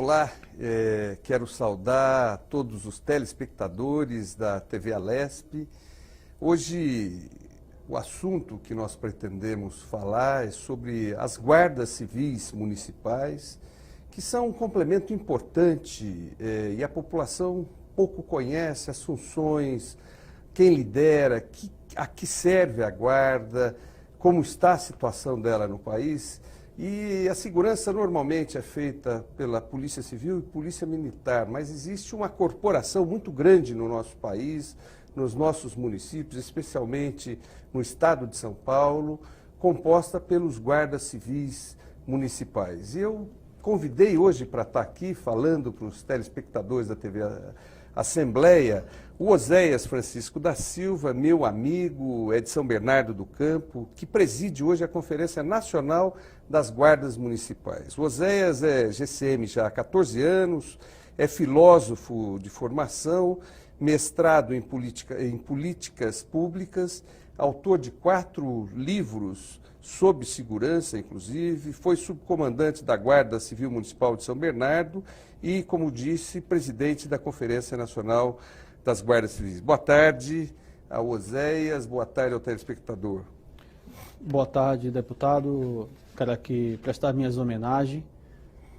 Olá, quero saudar todos os telespectadores da TV Alesp. Hoje, o assunto que nós pretendemos falar é sobre as guardas civis municipais, que são um complemento importante e a população pouco conhece as funções, quem lidera, a que serve a guarda, como está a situação dela no país. E a segurança normalmente é feita pela Polícia Civil e Polícia Militar, mas existe uma corporação muito grande no nosso país, nos nossos municípios, especialmente no estado de São Paulo, composta pelos guardas civis municipais. E eu convidei hoje para estar aqui falando para os telespectadores da TV Assembleia, o Oséias Francisco da Silva, meu amigo, é de São Bernardo do Campo, que preside hoje a Conferência Nacional das Guardas Municipais. O Oséias é GCM já há 14 anos, é filósofo de formação, mestrado em políticas públicas, autor de 4 livros sobre segurança, inclusive, foi subcomandante da Guarda Civil Municipal de São Bernardo e, como disse, presidente da Conferência Nacional das Guardas Civis. Boa tarde ao Oséias, boa tarde ao telespectador. Boa tarde, deputado. Quero aqui prestar minhas homenagens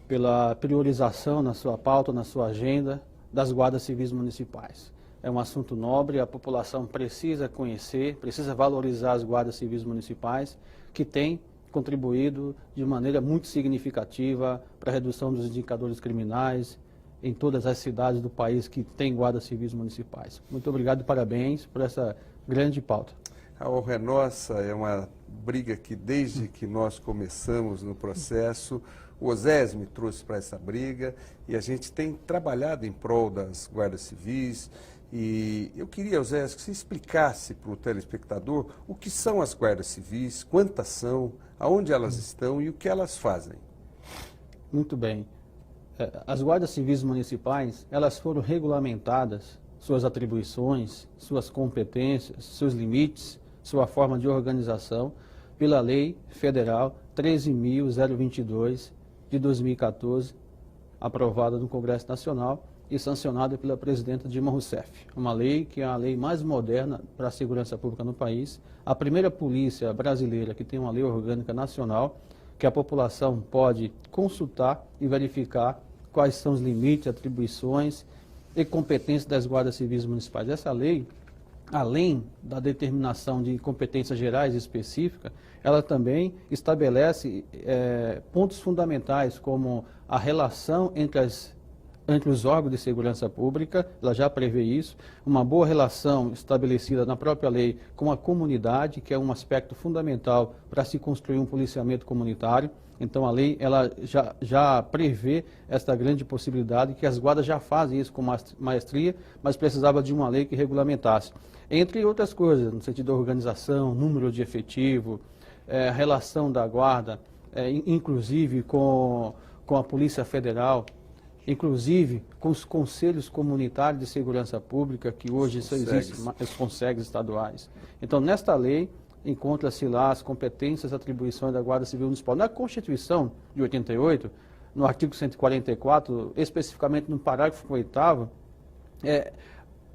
pela priorização na sua pauta, na sua agenda, das guardas civis municipais. É um assunto nobre, a população precisa conhecer, precisa valorizar as guardas civis municipais, que têm contribuído de maneira muito significativa para a redução dos indicadores criminais em todas as cidades do país que têm guardas civis municipais. Muito obrigado e parabéns por essa grande pauta. A honra é nossa, é uma briga que desde que nós começamos no processo, o Oséias me trouxe para essa briga e a gente tem trabalhado em prol das guardas civis. E eu queria, Oséias, que você explicasse para o telespectador o que são as guardas civis, quantas são, aonde elas estão e o que elas fazem. Muito bem. As guardas civis municipais, elas foram regulamentadas, suas atribuições, suas competências, seus limites, sua forma de organização, pela Lei Federal 13.022 de 2014, aprovada no Congresso Nacional e sancionada pela presidenta Dilma Rousseff. Uma lei que é a lei mais moderna para a segurança pública no país, a primeira polícia brasileira que tem uma lei orgânica nacional, que a população pode consultar e verificar quais são os limites, atribuições e competências das guardas civis municipais. Essa lei, além da determinação de competências gerais específicas, ela também estabelece pontos fundamentais, como a relação entre os órgãos de segurança pública, ela já prevê isso, uma boa relação estabelecida na própria lei com a comunidade, que é um aspecto fundamental para se construir um policiamento comunitário. Então a lei ela já prevê esta grande possibilidade, que as guardas já fazem isso com maestria, mas precisava de uma lei que regulamentasse. Entre outras coisas, no sentido da organização, número de efetivo, relação da guarda, inclusive com a Polícia Federal, inclusive com os conselhos comunitários de segurança pública, que hoje só existem, os conselhos estaduais. Então, nesta lei, encontra-se lá as competências e atribuições da Guarda Civil Municipal. Na Constituição de 88, no artigo 144, especificamente no parágrafo 8º,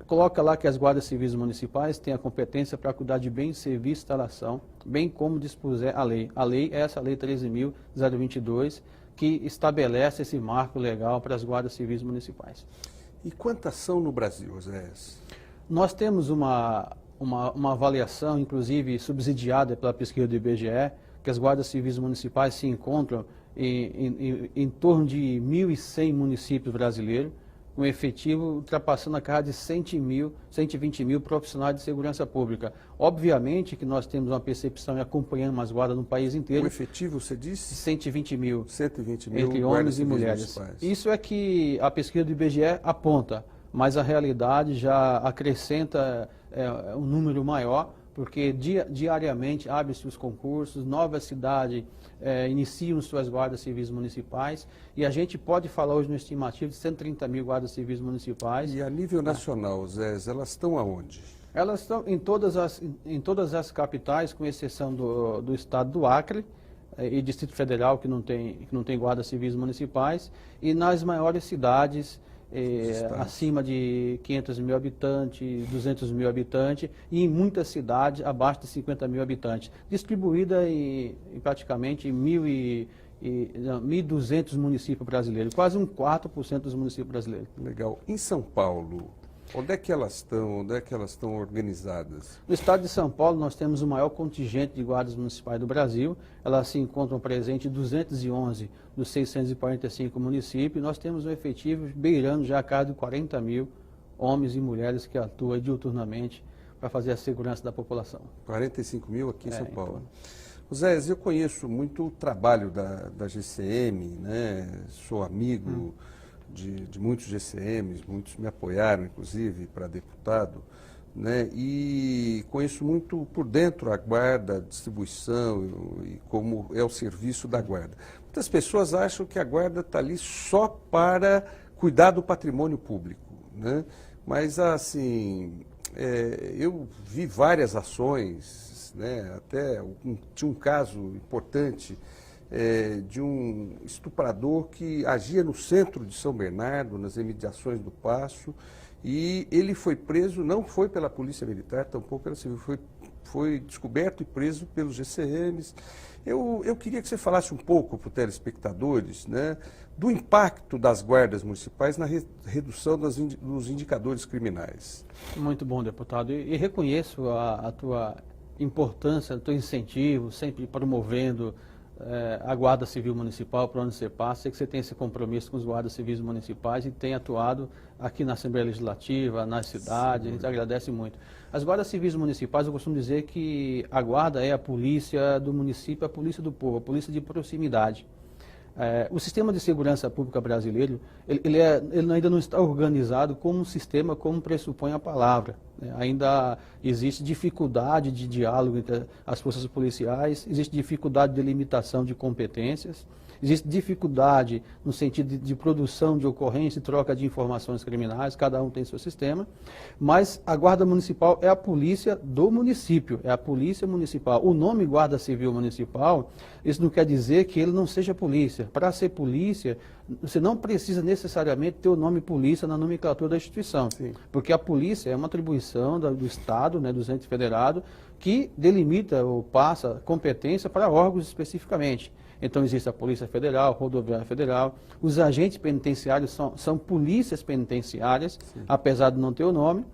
coloca lá que as guardas civis municipais têm a competência para cuidar de bens, serviços e instalação, bem como dispuser a lei. A lei é essa Lei 13.022, que estabelece esse marco legal para as guardas civis municipais. E quantas são no Brasil, Oséias? Nós temos uma avaliação, inclusive subsidiada pela pesquisa do IBGE, que as guardas civis municipais se encontram em torno de 1.100 municípios brasileiros, um efetivo ultrapassando a casa de 120 mil profissionais de segurança pública. Obviamente que nós temos uma percepção e acompanhamos as guardas no país inteiro. O efetivo, você disse? 120 mil. 120 mil entre homens e mulheres. Isso é que a pesquisa do IBGE aponta, mas a realidade já acrescenta um número maior, porque diariamente abrem-se os concursos, novas cidades iniciam suas guardas civis municipais, e a gente pode falar hoje no estimativo de 130 mil guardas civis municipais. E a nível nacional, Zé, elas estão aonde? Elas estão em todas as capitais, com exceção do estado do Acre, e Distrito Federal que não tem guardas civis municipais, e nas maiores cidades, acima de 500 mil habitantes, 200 mil habitantes, e em muitas cidades abaixo de 50 mil habitantes, distribuída em praticamente 1.200 municípios brasileiros, quase 1/4% dos municípios brasileiros. Legal. Em São Paulo, onde é que elas estão? Onde é que elas estão organizadas? No estado de São Paulo, nós temos o maior contingente de guardas municipais do Brasil. Elas se encontram presentes em 211 dos 645 municípios. Nós temos um efetivo beirando já a casa de 40 mil homens e mulheres que atuam diuturnamente para fazer a segurança da população. 45 mil aqui em São Paulo. Então. Zé, eu conheço muito o trabalho da GCM, né? Sou amigo de muitos GCMs, muitos me apoiaram, inclusive, para deputado, né? E conheço muito por dentro a guarda, a distribuição e como é o serviço da guarda. Muitas pessoas acham que a guarda está ali só para cuidar do patrimônio público, né? Mas, assim, eu vi várias ações, né? Até tinha um caso importante de um estuprador que agia no centro de São Bernardo, nas imediações do Paço, e ele foi preso, não foi pela Polícia Militar, tampouco pela Civil, foi descoberto e preso pelos GCMs. Eu queria que você falasse um pouco para os telespectadores, né, do impacto das guardas municipais na redução dos indicadores criminais. Muito bom, deputado, e reconheço a tua importância, o teu incentivo, sempre promovendo a Guarda Civil Municipal por onde você passa. Sei que você tem esse compromisso com os guardas civis municipais e tem atuado aqui na Assembleia Legislativa, nas cidades. Sim. A gente agradece muito. As guardas civis municipais, eu costumo dizer que a guarda é a polícia do município, a polícia do povo, a polícia de proximidade. O sistema de segurança pública brasileiro, ele ainda não está organizado como um sistema, como pressupõe a palavra. Ainda existe dificuldade de diálogo entre as forças policiais, existe dificuldade de delimitação de competências, existe dificuldade no sentido de produção de ocorrência e troca de informações criminais, cada um tem seu sistema, mas a Guarda Municipal é a polícia do município, é a polícia municipal. O nome Guarda Civil Municipal, isso não quer dizer que ele não seja polícia. Para ser polícia, você não precisa necessariamente ter o nome polícia na nomenclatura da instituição. Sim. Porque a polícia é uma atribuição do Estado, né, do ente federado, que delimita ou passa competência para órgãos especificamente. Então existe a Polícia Federal, a Rodoviária Federal, os agentes penitenciários são polícias penitenciárias, sim, apesar de não ter o nome,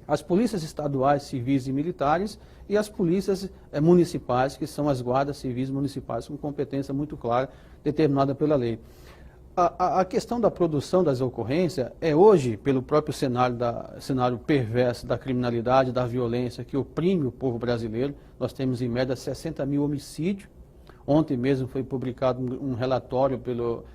as polícias estaduais, civis e militares e as polícias municipais, que são as guardas civis municipais com competência muito clara, determinada pela lei. A questão da produção das ocorrências é hoje, pelo próprio cenário perverso da criminalidade, da violência que oprime o povo brasileiro. Nós temos em média 60 mil homicídios. Ontem mesmo foi publicado um relatório pelo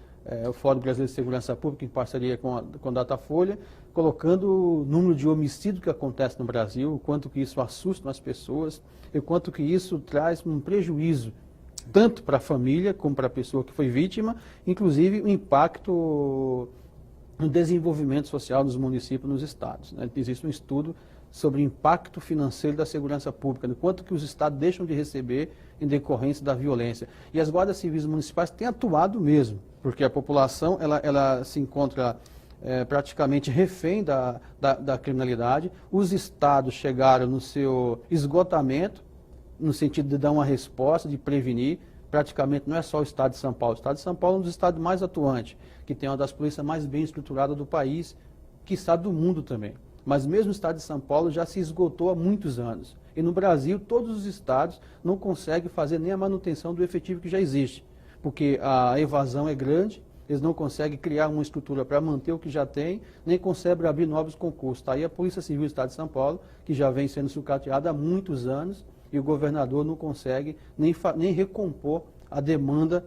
Fórum Brasileiro de Segurança Pública, em parceria com a Datafolha, colocando o número de homicídios que acontece no Brasil, o quanto que isso assusta as pessoas, e o quanto que isso traz um prejuízo, tanto para a família como para a pessoa que foi vítima, inclusive o impacto no desenvolvimento social dos municípios, nos estados, né? Existe um estudo sobre o impacto financeiro da segurança pública, no quanto que os estados deixam de receber em decorrência da violência. E as guardas civis municipais têm atuado mesmo, porque a população ela se encontra praticamente refém da criminalidade. Os estados chegaram no seu esgotamento, no sentido de dar uma resposta, de prevenir. Praticamente não é só o estado de São Paulo. O estado de São Paulo é um dos estados mais atuantes, que tem uma das polícias mais bem estruturadas do país, quiçá do mundo também. Mas mesmo o estado de São Paulo já se esgotou há muitos anos. E no Brasil, todos os estados não conseguem fazer nem a manutenção do efetivo que já existe, porque a evasão é grande, eles não conseguem criar uma estrutura para manter o que já tem, nem conseguem abrir novos concursos. Está aí a Polícia Civil do Estado de São Paulo, que já vem sendo sucateada há muitos anos, e o governador não consegue nem recompor a demanda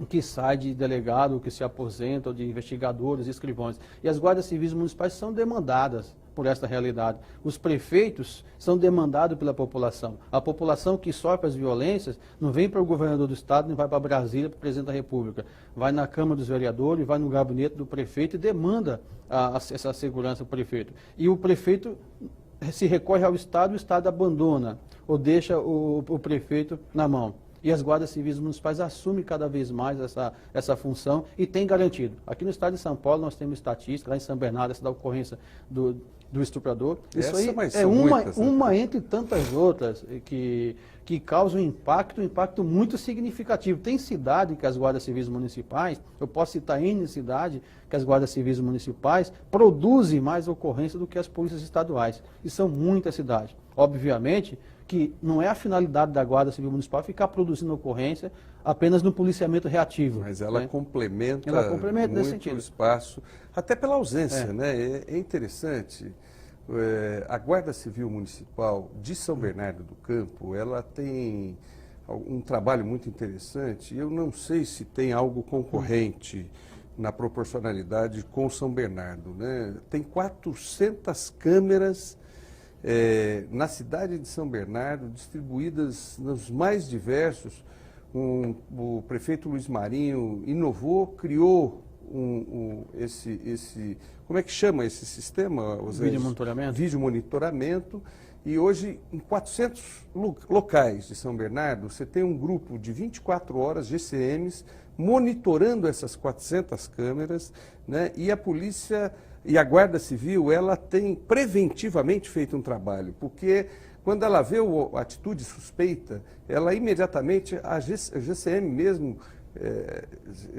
que sai de delegado, que se aposenta, ou de investigadores, escrivães. E as guardas civis municipais são demandadas por esta realidade. Os prefeitos são demandados pela população. A população que sofre as violências não vem para o governador do estado, nem vai para Brasília, para o presidente da República. Vai na Câmara dos Vereadores, vai no gabinete do prefeito e demanda essa segurança do prefeito. E o prefeito se recorre ao estado, o estado abandona ou deixa o prefeito na mão. e as guardas civis municipais assumem cada vez mais essa função e tem garantido. Aqui no estado de São Paulo nós temos estatística, lá em São Bernardo, essa da ocorrência do estuprador. Isso aí é uma entre tantas outras que causam um impacto muito significativo. Tem cidade que as guardas civis municipais, eu posso citar N cidade, que as guardas civis municipais produzem mais ocorrência do que as polícias estaduais. E são muitas cidades. Obviamente que não é a finalidade da Guarda Civil Municipal ficar produzindo ocorrência apenas no policiamento reativo. Mas ela, né? complementa muito nesse sentido. O espaço, até pela ausência, né? É interessante, a Guarda Civil Municipal de São Bernardo do Campo, ela tem um trabalho muito interessante. Eu não sei se tem algo concorrente na proporcionalidade com São Bernardo, né? Tem 400 câmeras na cidade de São Bernardo, distribuídas nos mais diversos. O prefeito Luiz Marinho inovou, criou como é que chama esse sistema? Vídeo monitoramento. Vídeo monitoramento. E hoje, em 400 locais de São Bernardo, você tem um grupo de 24 horas, GCMs, monitorando essas 400 câmeras, né? E a polícia e a Guarda Civil, ela tem preventivamente feito um trabalho, porque quando ela vê a atitude suspeita, ela imediatamente, a GCM mesmo,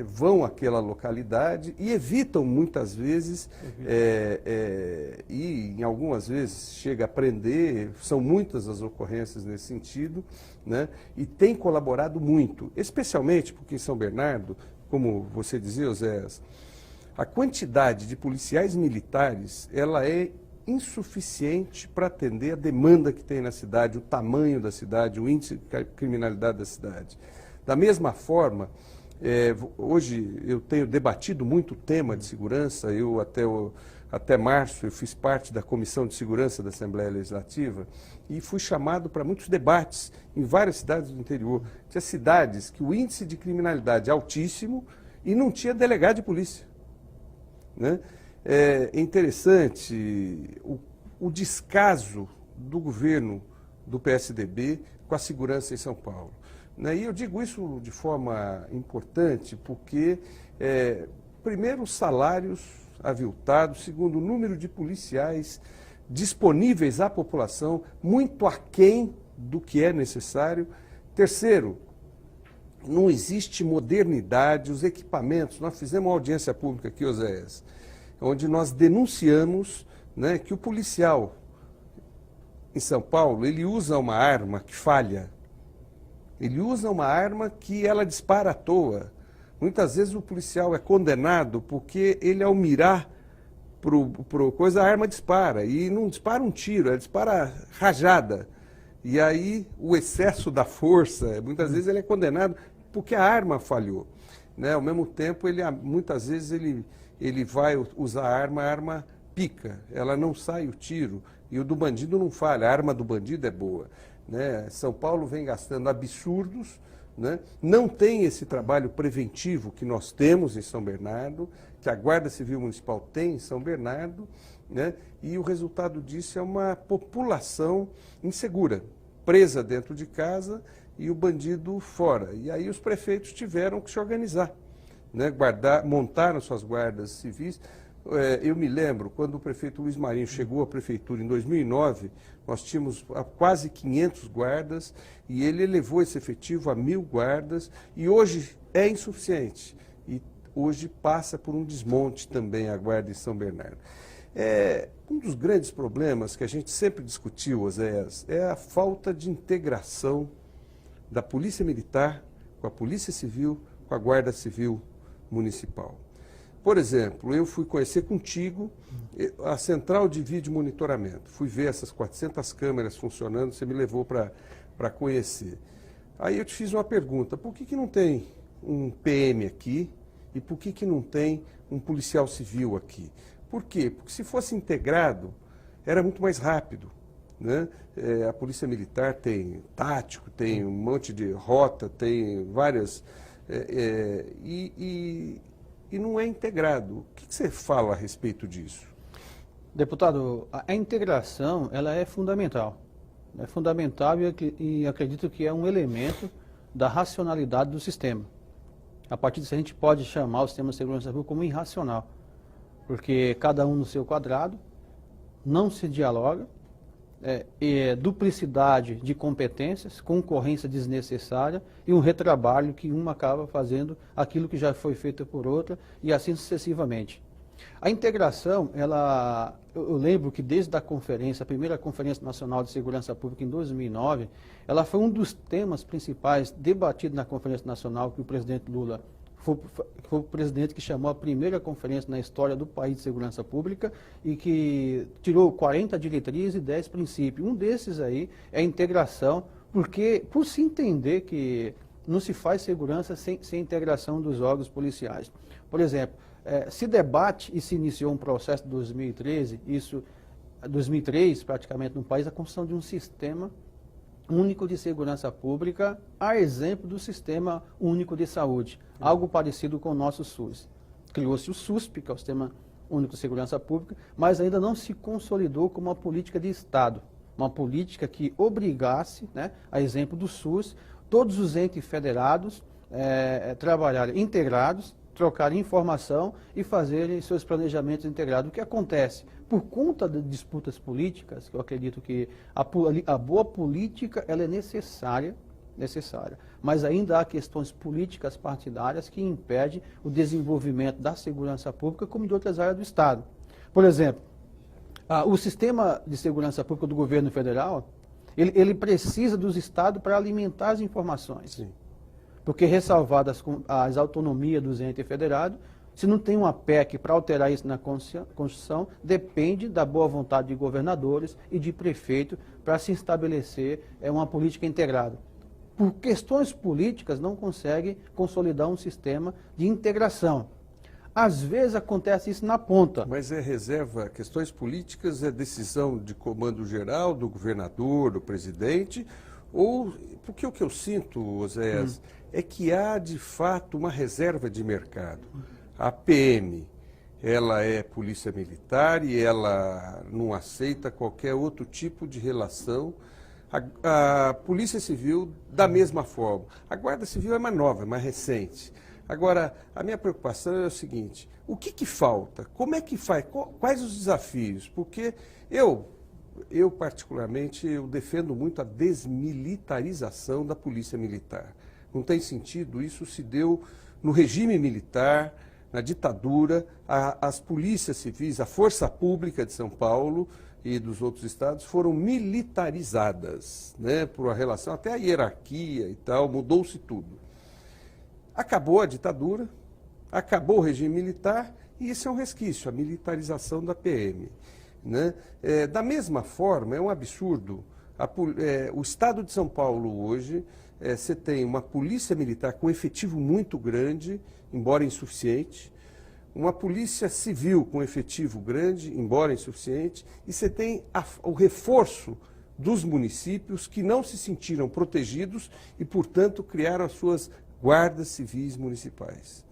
vão àquela localidade e evitam muitas vezes, e em algumas vezes chega a prender, são muitas as ocorrências nesse sentido, né? E tem colaborado muito, especialmente porque em São Bernardo, como você dizia, Oséias, a quantidade de policiais militares, ela é insuficiente para atender a demanda que tem na cidade, o tamanho da cidade, o índice de criminalidade da cidade. Da mesma forma, hoje eu tenho debatido muito o tema de segurança, até março eu fiz parte da Comissão de Segurança da Assembleia Legislativa e fui chamado para muitos debates em várias cidades do interior. Tinha cidades que o índice de criminalidade é altíssimo e não tinha delegado de polícia. Né? É interessante o descaso do governo do PSDB com a segurança em São Paulo. Né? E eu digo isso de forma importante porque, primeiro, os salários aviltados, segundo, o número de policiais disponíveis à população, muito aquém do que é necessário. Terceiro, não existe modernidade, os equipamentos. Nós fizemos uma audiência pública aqui, Oséias, onde nós denunciamos, né, que o policial em São Paulo, ele usa uma arma que falha. Ele usa uma arma que ela dispara à toa. Muitas vezes o policial é condenado porque ele, ao mirar pro coisa, a arma dispara. E não dispara um tiro, ela dispara rajada. E aí o excesso da força, muitas vezes ele é condenado porque a arma falhou. Né? Ao mesmo tempo, muitas vezes ele vai usar a arma pica, ela não sai o tiro. E o do bandido não falha, a arma do bandido é boa. Né? São Paulo vem gastando absurdos, né? Não tem esse trabalho preventivo que nós temos em São Bernardo, que a Guarda Civil Municipal tem em São Bernardo, né? E o resultado disso é uma população insegura, presa dentro de casa e o bandido fora. E aí os prefeitos tiveram que se organizar, né? Montaram suas guardas civis. Eu me lembro, quando o prefeito Luiz Marinho chegou à prefeitura em 2009, nós tínhamos quase 500 guardas e ele elevou esse efetivo a 1.000 guardas e hoje é insuficiente. E hoje passa por um desmonte também a guarda em São Bernardo. Um dos grandes problemas que a gente sempre discutiu, Oséias, é a falta de integração da Polícia Militar com a Polícia Civil, com a Guarda Civil Municipal. Por exemplo, eu fui conhecer contigo a central de vídeo monitoramento. Fui ver essas 400 câmeras funcionando, você me levou para conhecer. Aí eu te fiz uma pergunta, por que não tem um PM aqui e por que não tem um policial civil aqui? Por quê? Porque se fosse integrado, era muito mais rápido. Né? A Polícia Militar tem tático, tem um monte de rota, tem várias... E não é integrado. O que você fala a respeito disso? Deputado, a integração ela é fundamental. É fundamental e acredito que é um elemento da racionalidade do sistema. A partir disso, a gente pode chamar o sistema de segurança pública como irracional, porque cada um no seu quadrado, não se dialoga, duplicidade de competências, concorrência desnecessária e um retrabalho que uma acaba fazendo aquilo que já foi feito por outra e assim sucessivamente. A integração, eu lembro que desde a primeira Conferência Nacional de Segurança Pública em 2009, ela foi um dos temas principais debatidos na Conferência Nacional que o presidente Lula foi o presidente que chamou a primeira conferência na história do país de segurança pública e que tirou 40 diretrizes e 10 princípios. Um desses aí é a integração, porque por se entender que não se faz segurança sem integração dos órgãos policiais. Por exemplo, se debate e se iniciou um processo em 2003 praticamente no país, a construção de um sistema único de segurança pública, a exemplo do Sistema Único de Saúde, algo parecido com o nosso SUS. Criou-se o SUSP, que é o Sistema Único de Segurança Pública, mas ainda não se consolidou como uma política de Estado, uma política que obrigasse, né, a exemplo do SUS, todos os entes federados trabalharem integrados, trocarem informação e fazerem seus planejamentos integrados. O que acontece? Por conta de disputas políticas, eu acredito que a boa política ela é necessária, mas ainda há questões políticas partidárias que impedem o desenvolvimento da segurança pública como de outras áreas do Estado. Por exemplo, o sistema de segurança pública do governo federal, ele precisa dos estados para alimentar as informações. Sim. Porque ressalvadas as autonomias dos entes federados, se não tem uma PEC para alterar isso na Constituição, depende da boa vontade de governadores e de prefeito para se estabelecer uma política integrada. Por questões políticas, não consegue consolidar um sistema de integração. Às vezes acontece isso na ponta. Mas reserva, questões políticas é decisão de comando geral, do governador, do presidente, ou porque o que eu sinto, Oséias, é que há de fato uma reserva de mercado. A PM, ela é polícia militar e ela não aceita qualquer outro tipo de relação. A Polícia Civil, da mesma forma. A Guarda Civil é mais nova, é mais recente. Agora, a minha preocupação é o seguinte, o que falta? Como é que faz? Quais os desafios? Porque eu particularmente, eu defendo muito a desmilitarização da Polícia Militar. Não tem sentido, isso se deu no regime militar, na ditadura, as polícias civis, a Força Pública de São Paulo e dos outros estados foram militarizadas, né, por uma relação, até a hierarquia e tal, mudou-se tudo. Acabou a ditadura, acabou o regime militar e isso é um resquício, a militarização da PM. Né? Da mesma forma, é um absurdo, o estado de São Paulo hoje, você tem uma polícia militar com efetivo muito grande, embora insuficiente, uma polícia civil com efetivo grande, embora insuficiente, e você tem o reforço dos municípios que não se sentiram protegidos e, portanto, criaram as suas guardas civis municipais.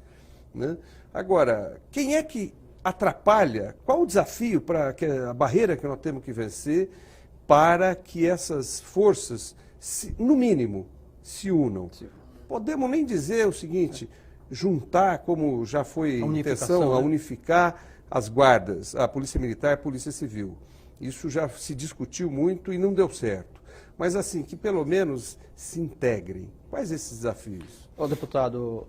Né? Agora, quem é que atrapalha? Qual o desafio, a barreira que nós temos que vencer para que essas forças, no mínimo, se unam? Sim. Podemos nem dizer o seguinte, juntar, como já foi a intenção, a unificar as guardas, a Polícia Militar e a Polícia Civil. Isso já se discutiu muito e não deu certo. Mas assim, que pelo menos se integrem. Quais esses desafios? Deputado,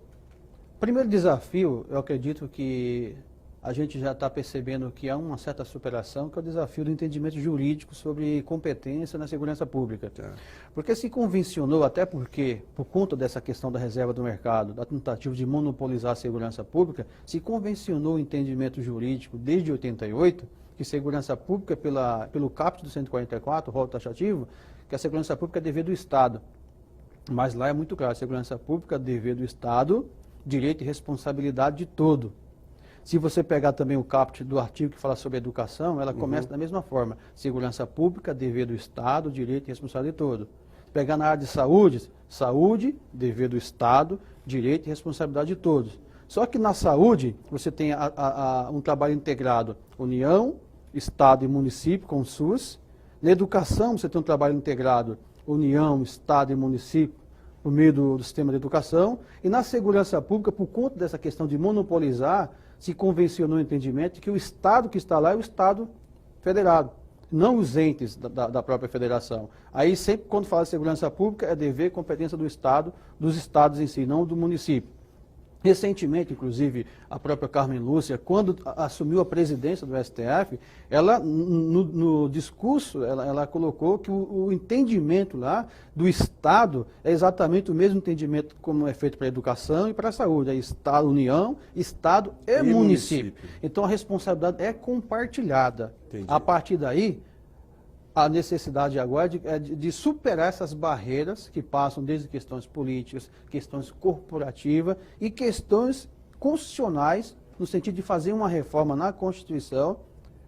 primeiro desafio, eu acredito que a gente já está percebendo que há uma certa superação, que é o desafio do entendimento jurídico sobre competência na segurança pública. Tá. Porque se convencionou, até porque, por conta dessa questão da reserva do mercado, da tentativa de monopolizar a segurança pública, se convencionou o entendimento jurídico desde 88, que segurança pública, pelo caput do 144, o rol taxativo, que a segurança pública é dever do Estado. Mas lá é muito claro, segurança pública é dever do Estado, direito e responsabilidade de todo. Se você pegar também o caput do artigo que fala sobre educação, ela começa da mesma forma. Segurança pública, dever do Estado, direito e responsabilidade de todo. Pegar na área de saúde, saúde, dever do Estado, direito e responsabilidade de todos. Só que na saúde, você tem um trabalho integrado, União, Estado e município com o SUS. Na educação, você tem um trabalho integrado, União, Estado e município, por meio do sistema de educação, e na segurança pública, por conta dessa questão de monopolizar, se convencionou o entendimento de que o Estado que está lá é o Estado federado, não os entes da própria federação. Aí sempre quando fala de segurança pública é dever e competência do Estado, dos estados em si, não do município. Recentemente, inclusive, a própria Carmen Lúcia, quando assumiu a presidência do STF, ela, no discurso, ela colocou que o entendimento lá do Estado é exatamente o mesmo entendimento como é feito para a educação e para a saúde. É Estado, União, Estado e município. Então, a responsabilidade é compartilhada. Entendi. A partir daí, a necessidade agora é de superar essas barreiras que passam desde questões políticas, questões corporativas e questões constitucionais, no sentido de fazer uma reforma na Constituição,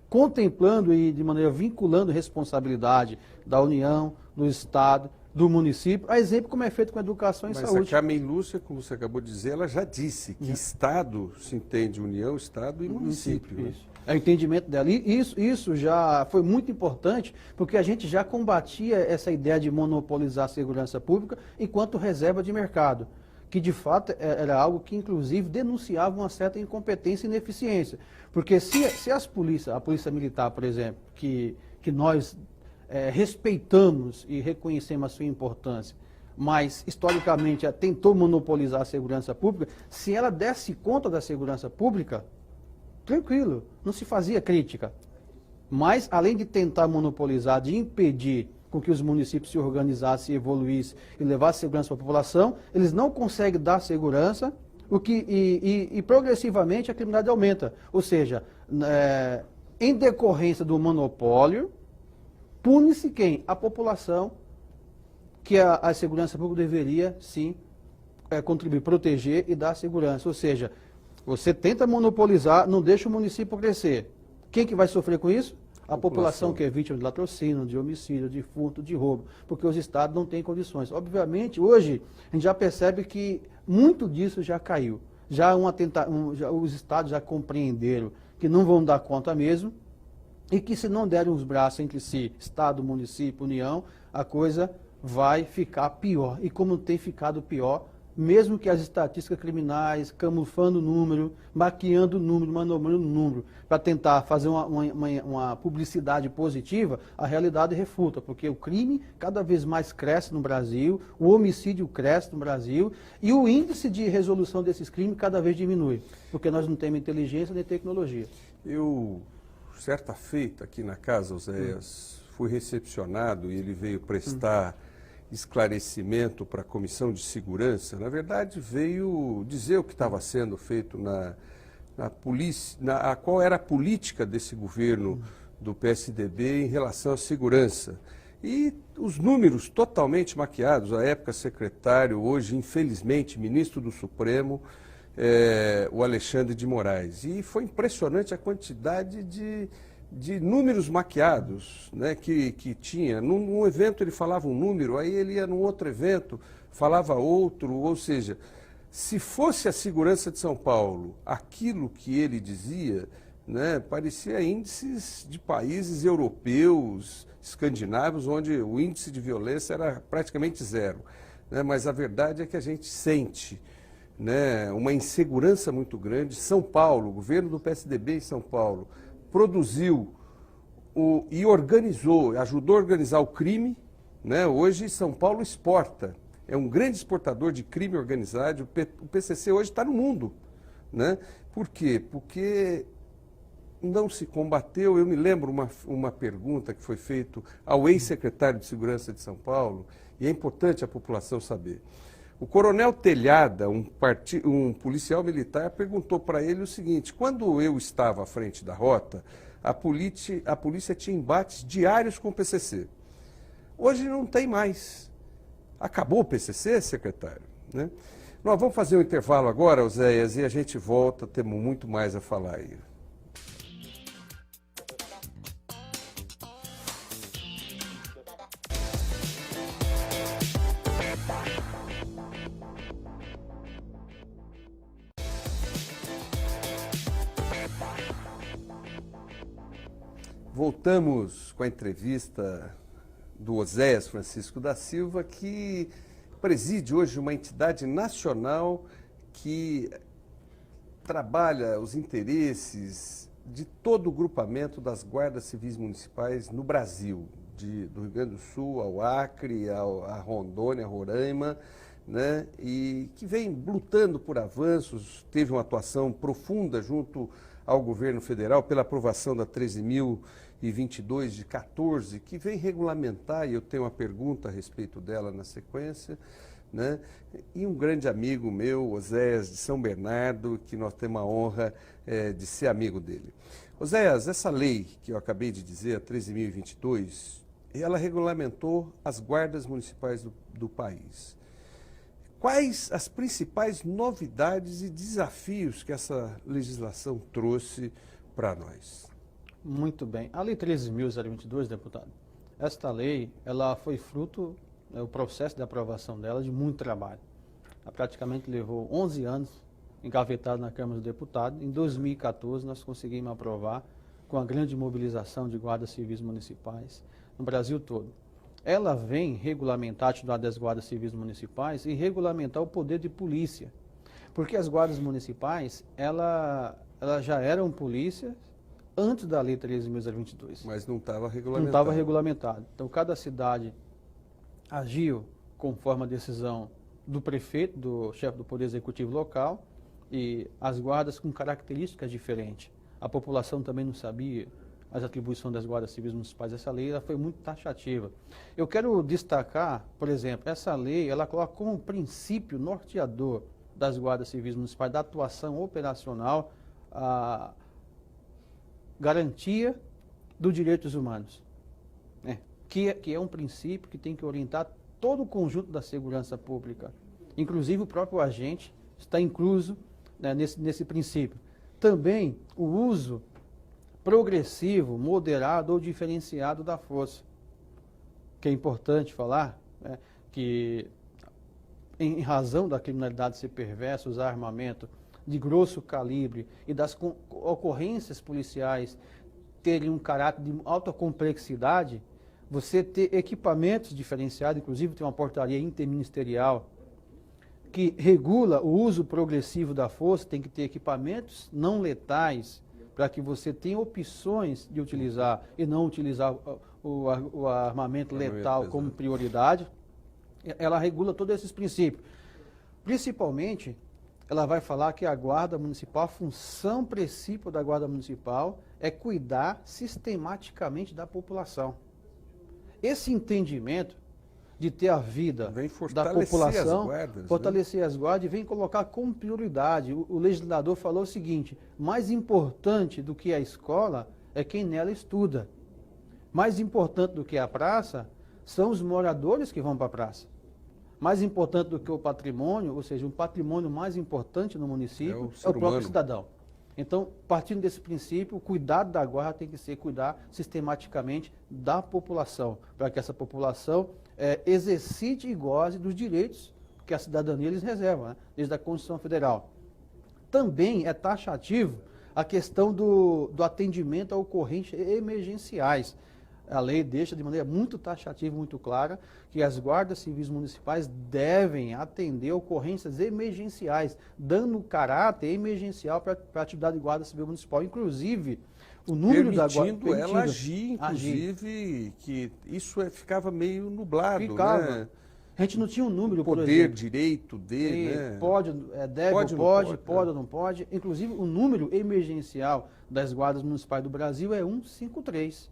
contemplando e de maneira vinculando responsabilidade da União, do Estado, do município, a exemplo como é feito com a educação e saúde. Mas a Carmen Lúcia, como você acabou de dizer, ela já disse que Estado se entende União, Estado e município. Né? Isso. É o entendimento dela. E isso já foi muito importante, porque a gente já combatia essa ideia de monopolizar a segurança pública enquanto reserva de mercado, que de fato era algo que inclusive denunciava uma certa incompetência e ineficiência. Porque se a polícia militar, por exemplo, que nós respeitamos e reconhecemos a sua importância, mas historicamente tentou monopolizar a segurança pública, se ela desse conta da segurança pública, tranquilo, não se fazia crítica. Mas, além de tentar monopolizar, de impedir com que os municípios se organizassem, evoluíssem e levassem segurança para a população, eles não conseguem dar segurança, e progressivamente a criminalidade aumenta. Ou seja, em decorrência do monopólio, pune-se quem? A população, que a segurança pública deveria, sim, contribuir, proteger e dar segurança. Ou seja, você tenta monopolizar, não deixa o município crescer. Quem que vai sofrer com isso? A população que é vítima de latrocínio, de homicídio, de furto, de roubo, porque os estados não têm condições. Obviamente, hoje, a gente já percebe que muito disso já caiu. Os estados já compreenderam que não vão dar conta mesmo e que se não derem os braços entre si, Estado, município, União, a coisa vai ficar pior. E como tem ficado pior, mesmo que as estatísticas criminais, camuflando o número, maquiando o número, manobrando o número, para tentar fazer uma publicidade positiva, a realidade refuta, porque o crime cada vez mais cresce no Brasil, o homicídio cresce no Brasil, e o índice de resolução desses crimes cada vez diminui, porque nós não temos inteligência nem tecnologia. Eu, certa feita, aqui na casa, Oséias, fui recepcionado e ele veio prestar esclarecimento para a Comissão de Segurança. Na verdade, veio dizer o que estava sendo feito na polícia, qual era a política desse governo do PSDB em relação à segurança. E os números totalmente maquiados, à época secretário, hoje, infelizmente, ministro do Supremo, o Alexandre de Moraes. E foi impressionante a quantidade de números maquiados, né, que tinha. Num evento ele falava um número, aí ele ia num outro evento, falava outro, ou seja, se fosse a segurança de São Paulo aquilo que ele dizia, né, parecia índices de países europeus, escandinavos, onde o índice de violência era praticamente zero. Né, mas a verdade é que a gente sente, né, uma insegurança muito grande. São Paulo, o governo do PSDB em São Paulo, produziu e organizou, ajudou a organizar o crime, né? Hoje São Paulo exporta, é um grande exportador de crime organizado, o PCC hoje está no mundo, né? Por quê? Porque não se combateu. Eu me lembro uma pergunta que foi feita ao ex-secretário de Segurança de São Paulo, e é importante a população saber. O coronel Telhada, um policial militar, perguntou para ele o seguinte: quando eu estava à frente da rota, a polícia tinha embates diários com o PCC. Hoje não tem mais. Acabou o PCC, secretário? Né? Nós vamos fazer um intervalo agora, Oséias, e a gente volta, temos muito mais a falar aí. Voltamos com a entrevista do Oséias Francisco da Silva, que preside hoje uma entidade nacional que trabalha os interesses de todo o grupamento das guardas civis municipais no Brasil, do Rio Grande do Sul ao Acre, a Rondônia, a Roraima, né? E que vem lutando por avanços, teve uma atuação profunda junto ao governo federal pela aprovação da 13.022 de 14, que vem regulamentar, e eu tenho uma pergunta a respeito dela na sequência, né? E um grande amigo meu, Oséias de São Bernardo, que nós temos a honra de ser amigo dele. Oséias, essa lei que eu acabei de dizer, a 13.022, ela regulamentou as guardas municipais do país. Quais as principais novidades e desafios que essa legislação trouxe para nós? Muito bem. A Lei 13.022, deputado, esta lei, ela foi fruto, o processo de aprovação dela, de muito trabalho. Ela praticamente levou 11 anos engavetado na Câmara dos Deputados. Em 2014, nós conseguimos aprovar com a grande mobilização de guardas civis municipais no Brasil todo. Ela vem regulamentar a atividade das guardas civis municipais e regulamentar o poder de polícia. Porque as guardas municipais, elas já eram polícias antes da Lei 13.022. Mas não estava regulamentado. Não estava regulamentado. Então, cada cidade agiu conforme a decisão do prefeito, do chefe do Poder Executivo local, e as guardas com características diferentes. A população também não sabia as atribuições das guardas civis municipais. Essa lei ela foi muito taxativa. Eu quero destacar, por exemplo, essa lei, ela coloca como princípio norteador das guardas civis municipais, da atuação operacional, a garantia dos direitos humanos, né? Que é um princípio que tem que orientar todo o conjunto da segurança pública. Inclusive o próprio agente está incluso, né, nesse princípio. Também o uso progressivo, moderado ou diferenciado da força. Que é importante falar, né, que em razão da criminalidade ser perversa, usar armamento de grosso calibre e das ocorrências policiais terem um caráter de alta complexidade, você ter equipamentos diferenciados, inclusive tem uma portaria interministerial que regula o uso progressivo da força, tem que ter equipamentos não letais, para que você tenha opções de utilizar e não utilizar o armamento letal como prioridade. Ela regula todos esses princípios. Principalmente, ela vai falar que a Guarda Municipal, a função principal da Guarda Municipal é cuidar sistematicamente da população. Esse entendimento de ter a vida da população, fortalecer as guardas, e vem colocar como prioridade. O legislador falou o seguinte: mais importante do que a escola é quem nela estuda. Mais importante do que a praça são os moradores que vão para a praça. Mais importante do que o patrimônio, ou seja, um patrimônio mais importante no município é o próprio cidadão. Então, partindo desse princípio, o cuidado da guarda tem que ser cuidar sistematicamente da população, para que essa população exercite e goze dos direitos que a cidadania lhes reserva, né, desde a Constituição Federal. Também é taxativo a questão do atendimento a ocorrências emergenciais. A lei deixa de maneira muito taxativa, muito clara, que as guardas civis municipais devem atender ocorrências emergenciais, dando caráter emergencial para a atividade de guarda civil municipal. Inclusive, o número da guarda... Permitindo ela agir, inclusive, que isso ficava meio nublado, né? A gente não tinha um número, por exemplo. Poder, direito de, né? Pode, deve, pode ou não pode. Inclusive, o número emergencial das guardas municipais do Brasil é 153.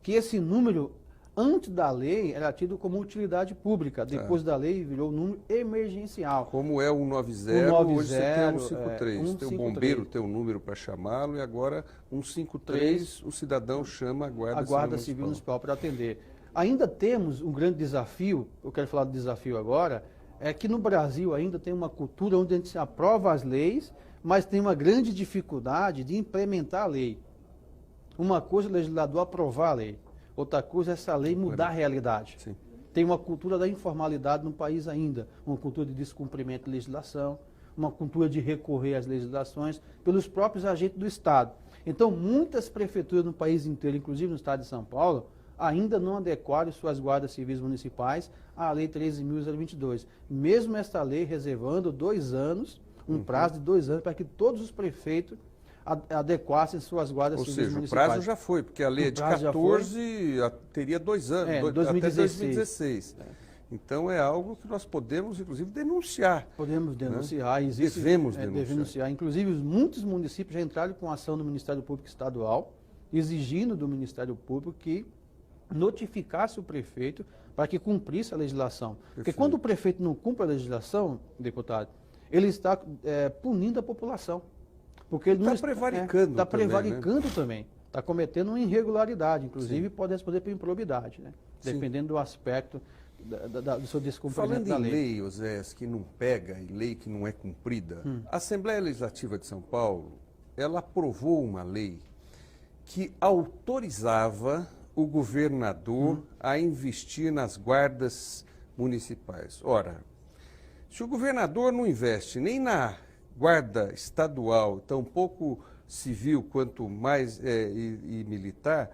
Que esse número, antes da lei, era tido como utilidade pública. Depois da lei, virou número emergencial. Como é o 190, hoje você tem o 153. Tem o bombeiro, tem um número para chamá-lo, e agora 153, o cidadão chama a Guarda Civil Municipal para atender. Ainda temos um grande desafio, eu quero falar do desafio agora, é que no Brasil ainda tem uma cultura onde a gente aprova as leis, mas tem uma grande dificuldade de implementar a lei. Uma coisa é o legislador aprovar a lei, outra coisa é essa lei mudar a realidade. Sim. Tem uma cultura da informalidade no país ainda, uma cultura de descumprimento de legislação, uma cultura de recorrer às legislações pelos próprios agentes do Estado. Então, muitas prefeituras no país inteiro, inclusive no Estado de São Paulo, ainda não adequaram suas guardas civis municipais à Lei 13.022. Mesmo esta lei reservando 2 anos, um prazo de 2 anos, para que todos os prefeitos adequassem suas guardas civis municipais. Ou seja, o prazo já foi, porque a lei é de 14, teria 2 anos, até 2016. Então é algo que nós podemos, inclusive, denunciar. Podemos denunciar. Né? Devemos denunciar. Inclusive, muitos municípios já entraram com ação no Ministério Público Estadual, exigindo do Ministério Público que notificasse o prefeito para que cumprisse a legislação. Porque quando o prefeito não cumpre a legislação, deputado, ele está punindo a população. Porque ele está prevaricando. Está prevaricando também. Está cometendo uma irregularidade, inclusive pode responder por improbidade, né? Dependendo do aspecto do seu descumprimento da lei. Falando em lei, Oséias, que não pega e lei que não é cumprida, a Assembleia Legislativa de São Paulo, ela aprovou uma lei que autorizava o governador a investir nas guardas municipais. Ora, se o governador não investe nem na guarda estadual, tampouco civil, quanto mais e militar,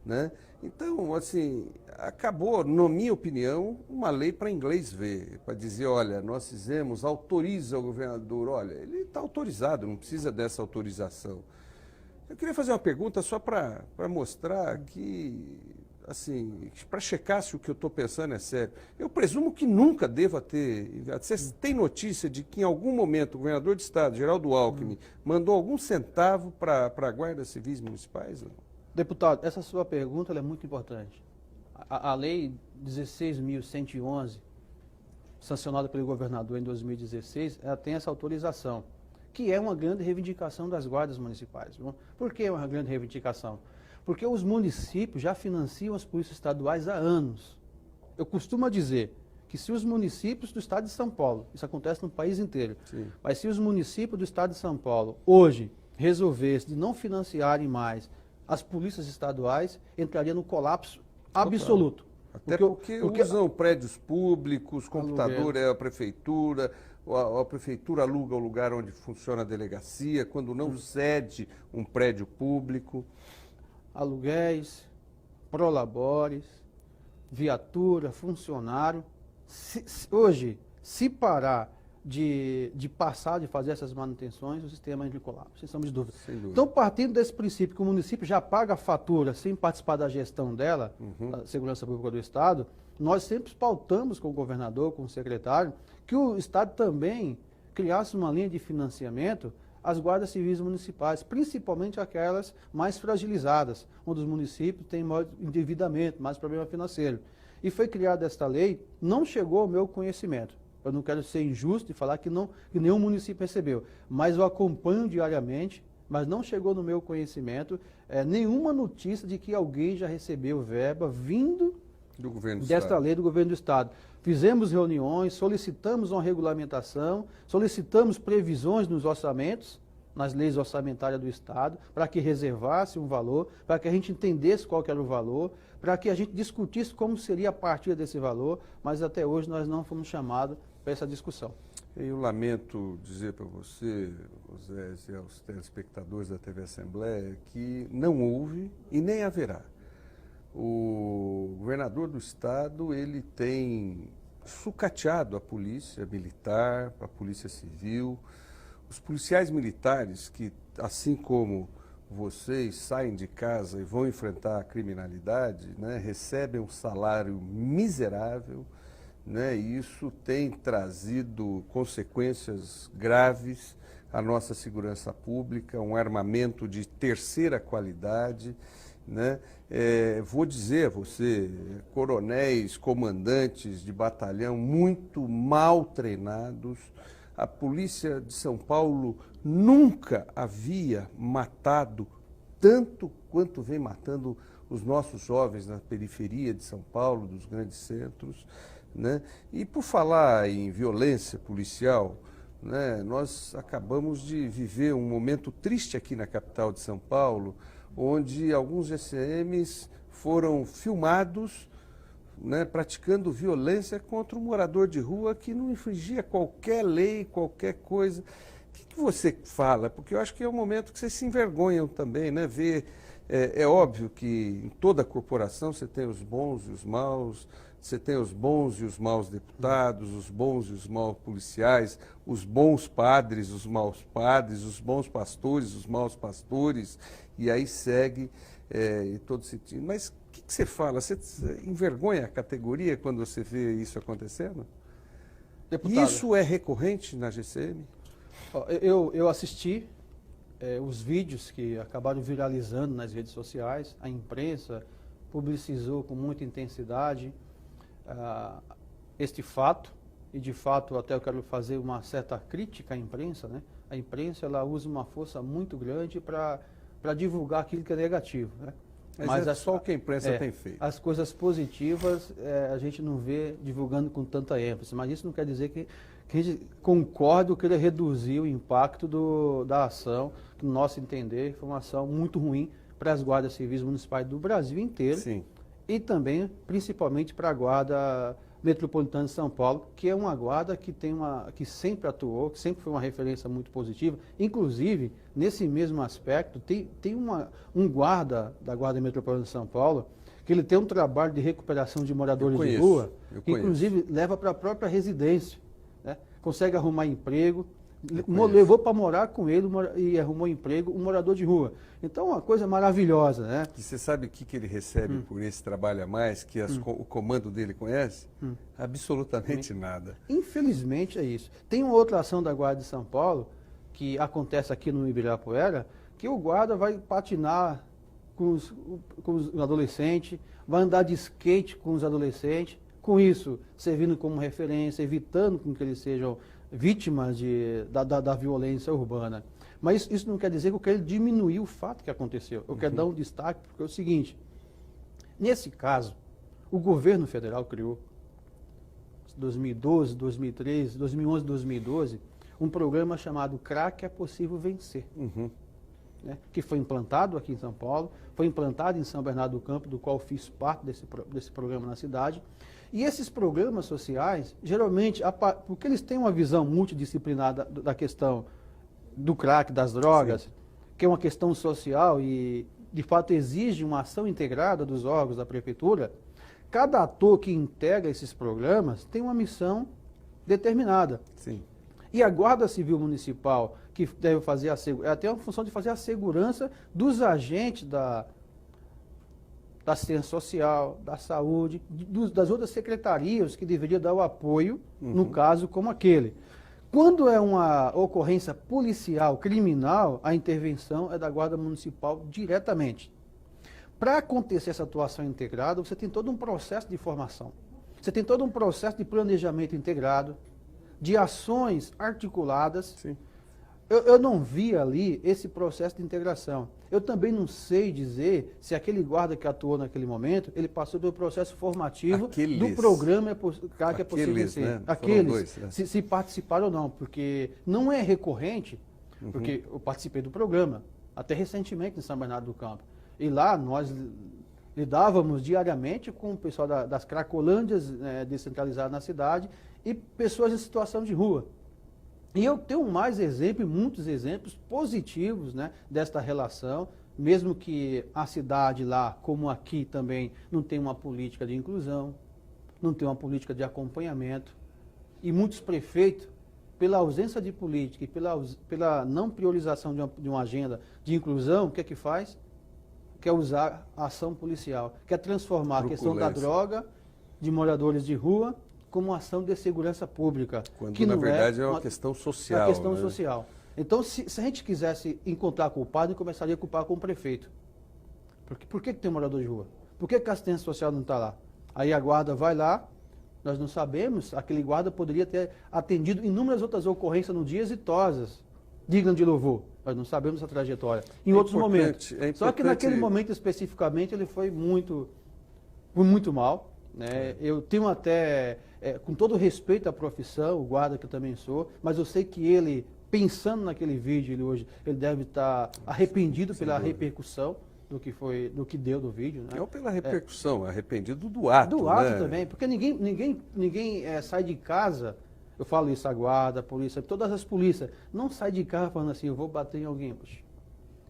né? Então, assim, acabou, na minha opinião, uma lei para inglês ver, para dizer, olha, nós fizemos, autoriza o governador, olha, ele está autorizado, não precisa dessa autorização. Eu queria fazer uma pergunta só para mostrar que, assim, para checar se o que eu estou pensando é sério. Eu presumo que nunca deva ter. Vocês têm notícia de que em algum momento o governador de estado, Geraldo Alckmin, mandou algum centavo para a guarda civis municipais? Deputado, essa sua pergunta é muito importante. A lei 16.111, sancionada pelo governador em 2016, ela tem essa autorização, que é uma grande reivindicação das guardas municipais. Por que é uma grande reivindicação? Porque os municípios já financiam as polícias estaduais há anos. Eu costumo dizer que se os municípios do estado de São Paulo, isso acontece no país inteiro, mas se os municípios do estado de São Paulo hoje resolvessem de não financiarem mais as polícias estaduais, entraria no colapso absoluto. Até porque usam prédios públicos, computador é a prefeitura aluga o lugar onde funciona a delegacia, quando não cede um prédio público. Aluguéis, prolabores, viatura, funcionário. Hoje, se parar de passar, de fazer essas manutenções, o sistema entra em colapso, sem sombra de dúvida. Então, partindo desse princípio que o município já paga a fatura sem participar da gestão dela, da segurança pública do Estado, nós sempre pautamos com o governador, com o secretário, que o Estado também criasse uma linha de financiamento às guardas civis municipais, principalmente aquelas mais fragilizadas, onde os municípios têm maior endividamento, mais problema financeiro. E foi criada esta lei, não chegou ao meu conhecimento. Eu não quero ser injusto e falar que nenhum município recebeu, mas eu acompanho diariamente, mas não chegou no meu conhecimento nenhuma notícia de que alguém já recebeu verba vindo desta lei do governo do Estado. Fizemos reuniões, solicitamos uma regulamentação, solicitamos previsões nos orçamentos, nas leis orçamentárias do Estado, para que reservasse um valor, para que a gente entendesse qual que era o valor, para que a gente discutisse como seria a partir desse valor, mas até hoje nós não fomos chamados para essa discussão. Eu lamento dizer para você, José, e aos telespectadores da TV Assembleia, que não houve e nem haverá. O governador do estado, ele tem sucateado a polícia militar, a polícia civil, os policiais militares que, assim como vocês, saem de casa e vão enfrentar a criminalidade, né, recebem um salário miserável, né, e isso tem trazido consequências graves à nossa segurança pública, um armamento de terceira qualidade, né? Vou dizer a você, coronéis, comandantes de batalhão muito mal treinados. A polícia de São Paulo nunca havia matado tanto quanto vem matando os nossos jovens na periferia de São Paulo, dos grandes centros, né? E por falar em violência policial, né, nós acabamos de viver um momento triste aqui na capital de São Paulo, onde alguns GCMs foram filmados, né, praticando violência contra um morador de rua que não infringia qualquer lei, qualquer coisa. O que você fala? Porque eu acho que é um momento que vocês se envergonham também, né? Ver É óbvio que em toda corporação você tem os bons e os maus, você tem os bons e os maus deputados, os bons e os maus policiais, os bons padres, os maus padres, os bons pastores, os maus pastores, e aí segue em todo sentido. Mas o que você fala? Você envergonha a categoria quando você vê isso acontecendo? Deputado, Isso é recorrente na GCM? ó, eu assisti os vídeos que acabaram viralizando nas redes sociais, a imprensa publicizou com muita intensidade este fato, e de fato até eu quero fazer uma certa crítica à imprensa, né? A imprensa ela usa uma força muito grande para divulgar aquilo que é negativo, né? Mas é só o que a imprensa tem feito. As coisas positivas a gente não vê divulgando com tanta ênfase, mas isso não quer dizer que a gente concorde ou queira reduzir o impacto da ação, que no nosso entender foi uma ação muito ruim para as guardas civis municipais do Brasil inteiro. Sim. E também, principalmente, para a Guarda Metropolitana de São Paulo, que é uma guarda que sempre atuou, que sempre foi uma referência muito positiva. Inclusive, nesse mesmo aspecto, tem um guarda da Guarda Metropolitana de São Paulo, que ele tem um trabalho de recuperação de moradores de rua, que inclusive leva para a própria residência, né? Consegue arrumar emprego, levou para morar com ele e arrumou emprego um morador de rua. Então, uma coisa maravilhosa, né? E você sabe o que ele recebe por esse trabalho a mais, que o comando dele conhece? Absolutamente nada. Infelizmente é isso. Tem uma outra ação da Guarda de São Paulo, que acontece aqui no Ibirapuera, que o guarda vai patinar com os adolescentes, vai andar de skate com os adolescentes, com isso servindo como referência, evitando com que eles sejam vítimas da violência urbana. Mas isso não quer dizer que eu quero diminuir o fato que aconteceu. Eu quero dar um destaque, porque é o seguinte, nesse caso, o governo federal criou, 2012, 2013, 2011, 2012, um programa chamado Crack é Possível Vencer, né, que foi implantado aqui em São Paulo, foi implantado em São Bernardo do Campo, do qual fiz parte desse programa na cidade. E esses programas sociais, geralmente, porque eles têm uma visão multidisciplinar da questão do crack, das drogas, sim, que é uma questão social e, de fato, exige uma ação integrada dos órgãos da prefeitura, cada ator que integra esses programas tem uma missão determinada. Sim. E a Guarda Civil Municipal, que deve fazer até uma função de fazer a segurança dos agentes da assistência social, da saúde, das outras secretarias que deveriam dar o apoio, num caso como aquele. Quando é uma ocorrência policial, criminal, a intervenção é da Guarda Municipal diretamente. Para acontecer essa atuação integrada, você tem todo um processo de formação. Você tem todo um processo de planejamento integrado, de ações articuladas. Sim. Eu não vi ali esse processo de integração. Eu também não sei dizer se aquele guarda que atuou naquele momento, ele passou pelo processo formativo do programa que é possível vencer. Né? Aqueles, né? se participaram ou não, porque não é recorrente, porque eu participei do programa, até recentemente em São Bernardo do Campo. E lá nós lidávamos diariamente com o pessoal das cracolândias descentralizadas na cidade e pessoas em situação de rua. E eu tenho mais exemplos, muitos exemplos positivos, né, desta relação, mesmo que a cidade lá, como aqui também, não tem uma política de inclusão, não tem uma política de acompanhamento. E muitos prefeitos, pela ausência de política e pela não priorização de uma agenda de inclusão, o que é que faz? Quer usar a ação policial, quer transformar a questão da droga, de moradores de rua, como uma ação de segurança pública. Quando, que na verdade, é uma questão social. É uma questão, né, social. Então, se a gente quisesse encontrar culpado, eu começaria a culpar com o prefeito. Por que tem morador de rua? Por que a assistência social não está lá? Aí a guarda vai lá, nós não sabemos, aquele guarda poderia ter atendido inúmeras outras ocorrências no dia exitosas, dignas de louvor. Nós não sabemos a trajetória. Em outros momentos. Só que naquele momento especificamente ele foi muito mal. Né? Eu tenho até, com todo respeito à profissão, o guarda que eu também sou, mas eu sei que ele, pensando naquele vídeo, ele deve estar arrependido pela repercussão do que deu do vídeo. Né? Não pela repercussão, arrependido do ato. Do ato, né? também, porque ninguém sai de casa, eu falo isso, a guarda, a polícia, todas as polícias, não sai de casa falando assim, eu vou bater em alguém, poxa.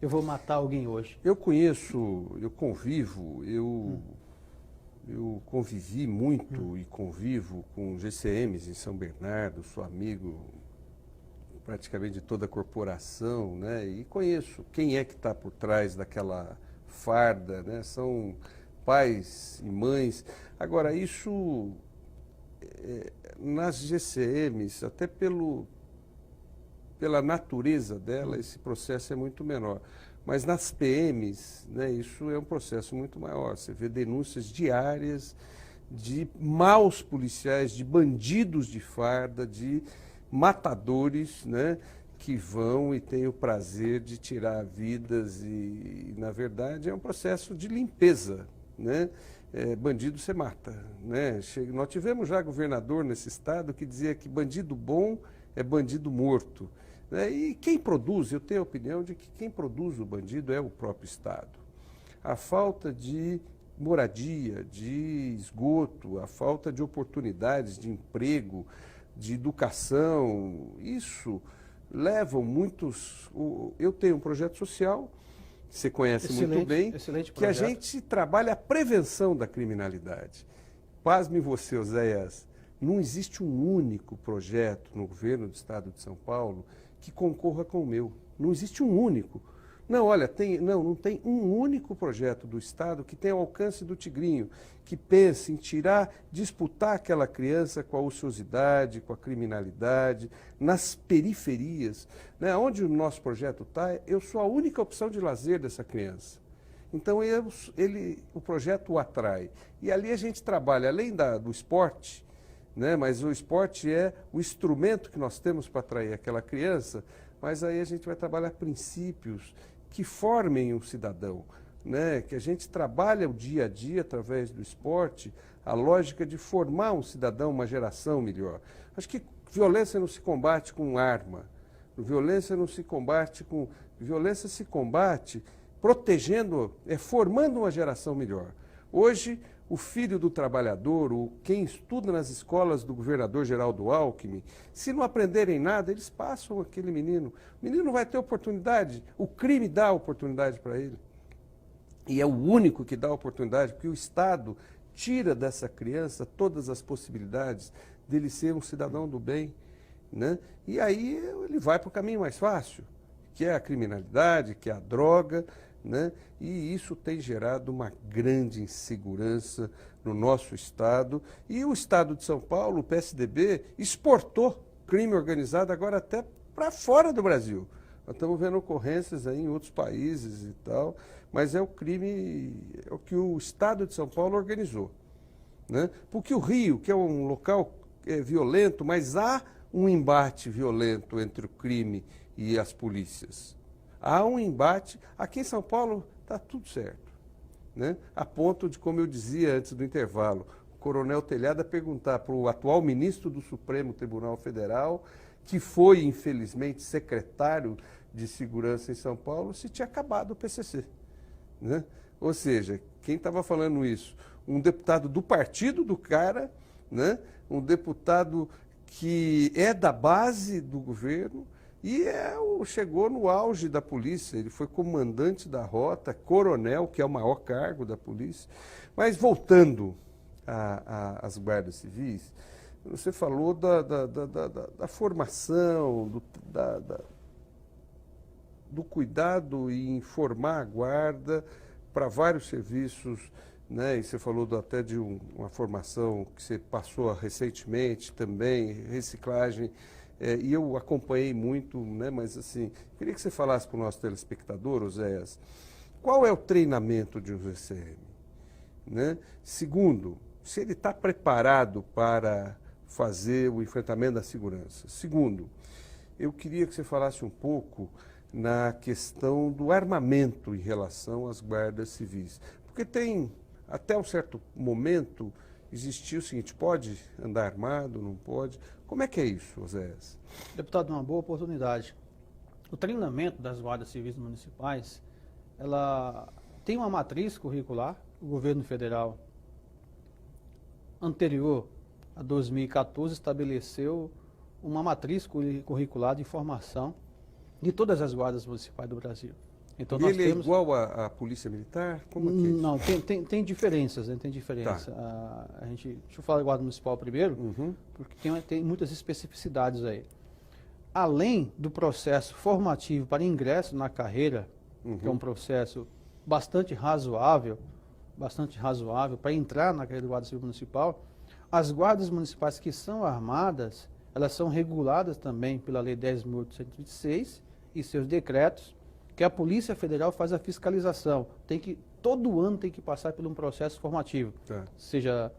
eu vou matar alguém hoje? Eu conheço, eu convivo, eu convivi muito e convivo com GCMs em São Bernardo, sou amigo praticamente de toda a corporação, né? E conheço quem é que está por trás daquela farda, né? São pais e mães. Agora, isso nas GCMs, até pela natureza dela, esse processo é muito menor. Mas nas PMs, né, isso é um processo muito maior. Você vê denúncias diárias de maus policiais, de bandidos de farda, de matadores, né, que vão e têm o prazer de tirar vidas e na verdade, é um processo de limpeza, né? Bandido você mata, né? Nós tivemos já governador nesse estado que dizia que bandido bom é bandido morto. E quem produz, eu tenho a opinião de que quem produz o bandido é o próprio Estado. A falta de moradia, de esgoto, a falta de oportunidades de emprego, de educação, isso levam muitos... Eu tenho um projeto social, você conhece muito bem, que a gente trabalha a prevenção da criminalidade. Pasme você, Oséias, não existe um único projeto no governo do Estado de São Paulo que concorra com o meu. Não existe um único. Não, olha, não tem um único projeto do Estado que tenha o alcance do Tigrinho, que pense em disputar aquela criança com a ociosidade, com a criminalidade, nas periferias, né? Onde o nosso projeto está, eu sou a única opção de lazer dessa criança. Então, o projeto o atrai. E ali a gente trabalha, além do esporte, né? Mas o esporte é o instrumento que nós temos para atrair aquela criança, mas aí a gente vai trabalhar princípios que formem um cidadão, né? Que a gente trabalha o dia a dia através do esporte, a lógica de formar um cidadão, uma geração melhor. Acho que violência não se combate com arma, violência não se combate com... Violência se combate protegendo, formando uma geração melhor. Hoje, o filho do trabalhador, quem estuda nas escolas do governador Geraldo Alckmin, se não aprenderem nada, eles passam aquele menino. O menino não vai ter oportunidade, o crime dá oportunidade para ele. E é o único que dá oportunidade, porque o Estado tira dessa criança todas as possibilidades dele ser um cidadão do bem, né? E aí ele vai para o caminho mais fácil, que é a criminalidade, que é a droga, né? E isso tem gerado uma grande insegurança no nosso Estado. E o Estado de São Paulo, o PSDB, exportou crime organizado agora até para fora do Brasil. Nós estamos vendo ocorrências aí em outros países e tal, mas é o crime, é o que o Estado de São Paulo organizou, né? Porque o Rio, que é um local violento, mas há um embate violento entre o crime e as polícias. Há um embate. Aqui em São Paulo está tudo certo, né? A ponto de, como eu dizia antes do intervalo, o Coronel Telhada perguntar para o atual ministro do Supremo Tribunal Federal, que foi, infelizmente, secretário de Segurança em São Paulo, se tinha acabado o PCC, né? Ou seja, quem estava falando isso? Um deputado do partido do cara, né? Um deputado que é da base do governo, e chegou no auge da polícia, ele foi comandante da rota, coronel, que é o maior cargo da polícia. Mas voltando às guardas civis, você falou da formação, do cuidado em formar a guarda para vários serviços, né? E você falou até de uma formação que você passou recentemente também, reciclagem. E eu acompanhei muito, né? Mas assim, queria que você falasse para o nosso telespectador, Oséias, qual é o treinamento de um GCM, né? Segundo, se ele está preparado para fazer o enfrentamento da segurança. Segundo, eu queria que você falasse um pouco na questão do armamento em relação às guardas civis. Porque tem, até um certo momento, existia o seguinte, pode andar armado, não pode? Como é que é isso, Oséias? Deputado, uma boa oportunidade. O treinamento das guardas civis municipais, ela tem uma matriz curricular, o governo federal anterior a 2014 estabeleceu uma matriz curricular de formação de todas as guardas municipais do Brasil. Então, E nós ele é temos... igual à Polícia Militar? Como é que é isso? Não, tem diferenças, né? Tem diferença. Tá. Deixa eu falar da Guarda Municipal primeiro, Uhum. porque tem muitas especificidades aí. Além do processo formativo para ingresso na carreira, que é um processo bastante razoável para entrar na carreira do Guarda Civil Municipal, as guardas municipais que são armadas, elas são reguladas também pela Lei 10.826 e seus decretos, que a Polícia Federal faz a fiscalização. Todo ano tem que passar por um processo formativo, seja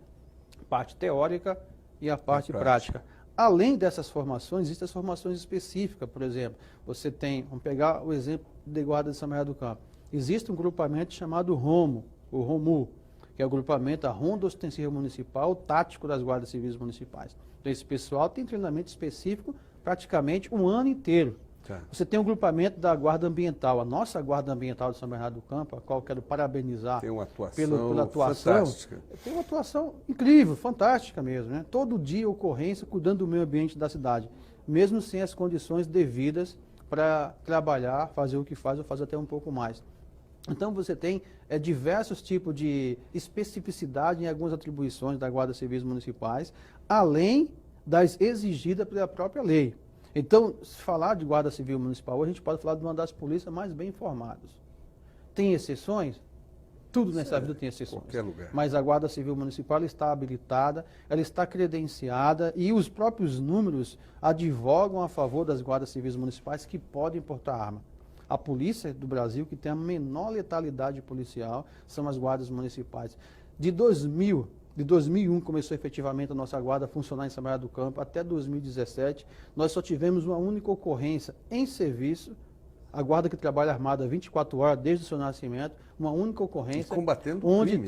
parte teórica e a parte prática. Além dessas formações, existem as formações específicas, por exemplo, vamos pegar o exemplo de Guarda de São Bernardo do Campo. Existe um grupamento chamado ROMO, o ROMU, que é o grupamento, a Ronda Ostensiva Municipal Tático das Guardas Civis Municipais. Então, esse pessoal tem treinamento específico praticamente um ano inteiro. Você tem um grupamento da Guarda Ambiental, a nossa Guarda Ambiental de São Bernardo do Campo, a qual quero parabenizar tem uma atuação pela atuação. Fantástica. Tem uma atuação incrível, fantástica mesmo, né? Todo dia ocorrência cuidando do meio ambiente da cidade, mesmo sem as condições devidas para trabalhar, fazer o que faz ou fazer até um pouco mais. Então você tem diversos tipos de especificidade em algumas atribuições da Guarda Civis Municipais, além das exigidas pela própria lei. Então, se falar de Guarda Civil Municipal, a gente pode falar de uma das polícias mais bem informadas. Tem exceções? Tudo nessa vida tem exceções. Qualquer lugar. Mas a Guarda Civil Municipal está habilitada, ela está credenciada e os próprios números advogam a favor das Guardas Civis Municipais que podem portar arma. A polícia do Brasil que tem a menor letalidade policial são as guardas municipais. De 2001 começou efetivamente a nossa guarda a funcionar em São Bernardo do Campo, até 2017, nós só tivemos uma única ocorrência em serviço, a guarda que trabalha armada 24 horas desde o seu nascimento, uma única ocorrência combatendo onde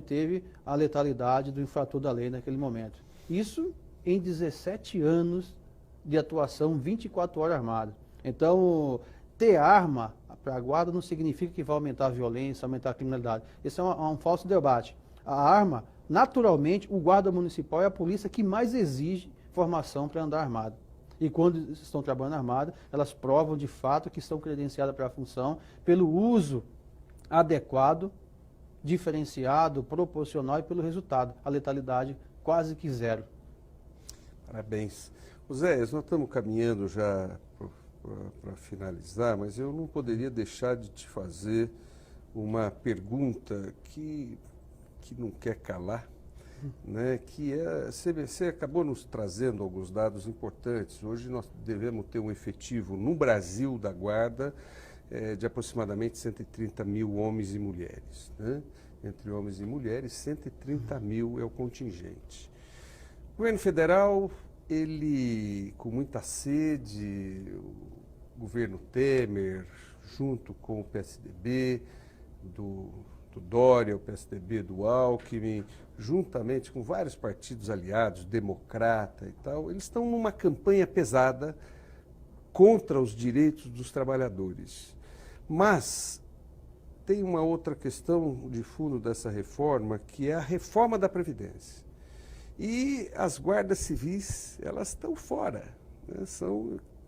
teve a letalidade do infrator da lei naquele momento. Isso em 17 anos de atuação 24 horas armada. Então, ter arma para a guarda não significa que vai aumentar a violência, aumentar a criminalidade. Esse é um falso debate. A arma, naturalmente, o guarda municipal é a polícia que mais exige formação para andar armado. E quando estão trabalhando armada, elas provam de fato que estão credenciadas para a função pelo uso adequado, diferenciado, proporcional e pelo resultado. A letalidade quase que zero. Parabéns. Zé, nós estamos caminhando já para finalizar, mas eu não poderia deixar de te fazer uma pergunta que não quer calar, né? Que você acabou nos trazendo alguns dados importantes. Hoje nós devemos ter um efetivo no Brasil da Guarda de aproximadamente 130 mil homens e mulheres, né? Entre homens e mulheres, 130 mil é o contingente. O governo federal, ele, com muita sede, o governo Temer, junto com o PSDB, do Dória, o PSDB do Alckmin, juntamente com vários partidos aliados, democrata e tal, eles estão numa campanha pesada contra os direitos dos trabalhadores. Mas tem uma outra questão de fundo dessa reforma, que é a reforma da Previdência. E as guardas civis, elas estão fora, né?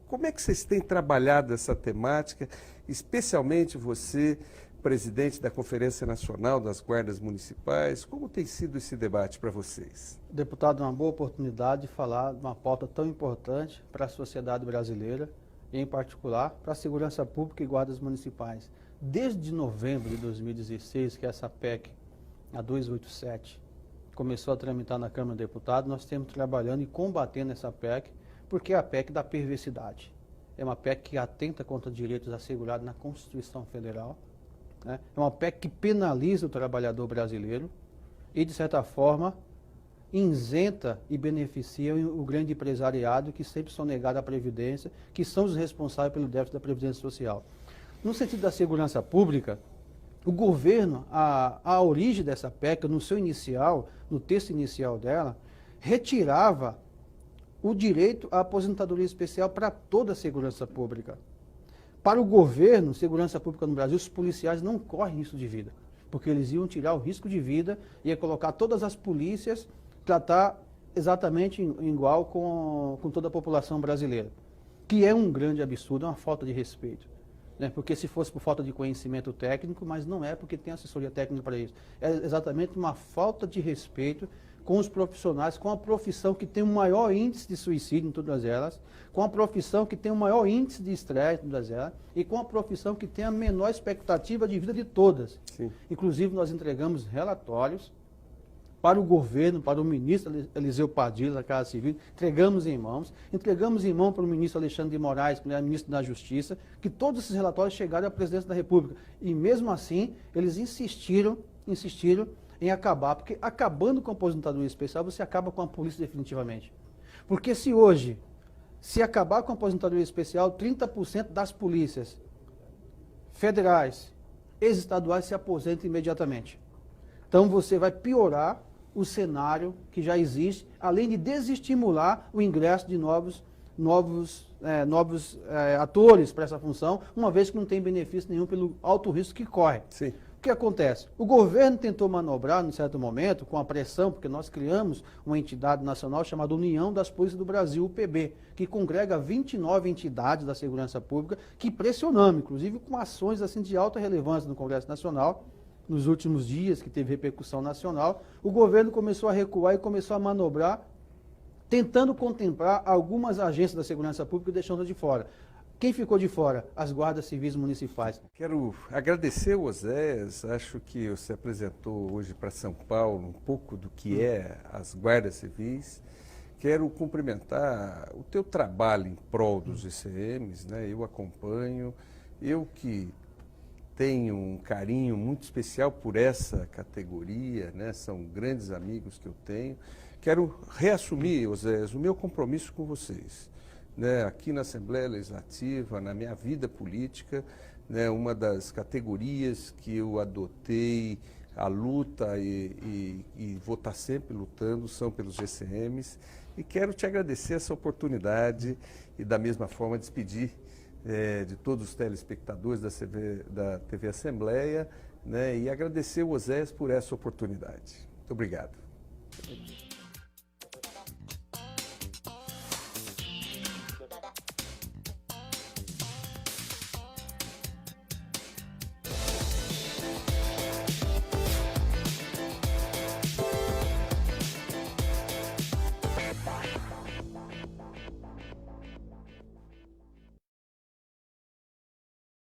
Como é que vocês têm trabalhado essa temática, especialmente você, presidente da Conferência Nacional das Guardas Municipais? Como tem sido esse debate para vocês? Deputado, uma boa oportunidade de falar de uma pauta tão importante para a sociedade brasileira, e em particular para a segurança pública e guardas municipais. Desde novembro de 2016, que essa PEC, a 287, começou a tramitar na Câmara dos Deputados, nós temos trabalhando e combatendo essa PEC, porque é a PEC da perversidade. É uma PEC que atenta contra direitos assegurados na Constituição Federal, né? É uma PEC que penaliza o trabalhador brasileiro e, de certa forma, isenta e beneficia o grande empresariado que sempre são negados à Previdência, que são os responsáveis pelo déficit da Previdência Social. No sentido da segurança pública, o governo, a origem dessa PEC, no seu inicial, no texto inicial dela, retirava o direito à aposentadoria especial para toda a segurança pública. Para o governo, segurança pública no Brasil, os policiais não correm risco de vida, porque eles iam tirar o risco de vida, ia colocar todas as polícias, tratar exatamente igual com toda a população brasileira, que é um grande absurdo, é uma falta de respeito. né? Porque se fosse por falta de conhecimento técnico, mas não é porque tem assessoria técnica para isso. É exatamente uma falta de respeito com os profissionais, com a profissão que tem o maior índice de suicídio em todas elas, com a profissão que tem o maior índice de estresse em todas elas, e com a profissão que tem a menor expectativa de vida de todas. Sim. Inclusive, nós entregamos relatórios para o governo, para o ministro Eliseu Padilha, da Casa Civil, entregamos em mão para o ministro Alexandre de Moraes, que é ministro da Justiça, que todos esses relatórios chegaram à presidência da República. E mesmo assim, eles insistiram em acabar, porque acabando com a aposentadoria especial, você acaba com a polícia definitivamente. Porque se hoje, se acabar com a aposentadoria especial, 30% das polícias federais, ex-estaduais se aposentam imediatamente. Então você vai piorar o cenário que já existe, além de desestimular o ingresso de novos atores para essa função, uma vez que não tem benefício nenhum pelo alto risco que corre. Sim. O que acontece? O governo tentou manobrar, num certo momento, com a pressão, porque nós criamos uma entidade nacional chamada União das Polícias do Brasil, UPB, que congrega 29 entidades da segurança pública, que pressionamos, inclusive com ações assim, de alta relevância no Congresso Nacional. Nos últimos dias, que teve repercussão nacional, o governo começou a recuar e começou a manobrar, tentando contemplar algumas agências da segurança pública e deixando de fora. Quem ficou de fora? As guardas civis municipais. Quero agradecer, Oséias. Acho que você apresentou hoje para São Paulo um pouco do que é as guardas civis. Quero cumprimentar o teu trabalho em prol dos GCMs, né? Eu acompanho, eu que tenho um carinho muito especial por essa categoria, né? São grandes amigos que eu tenho. Quero reassumir, Oséias, o meu compromisso com vocês, né? Aqui na Assembleia Legislativa, na minha vida política, né? Uma das categorias que eu adotei a luta e vou estar sempre lutando são pelos GCMs. E quero te agradecer essa oportunidade e da mesma forma despedir de todos os telespectadores da TV Assembleia, né, e agradecer o Oséias por essa oportunidade. Muito obrigado.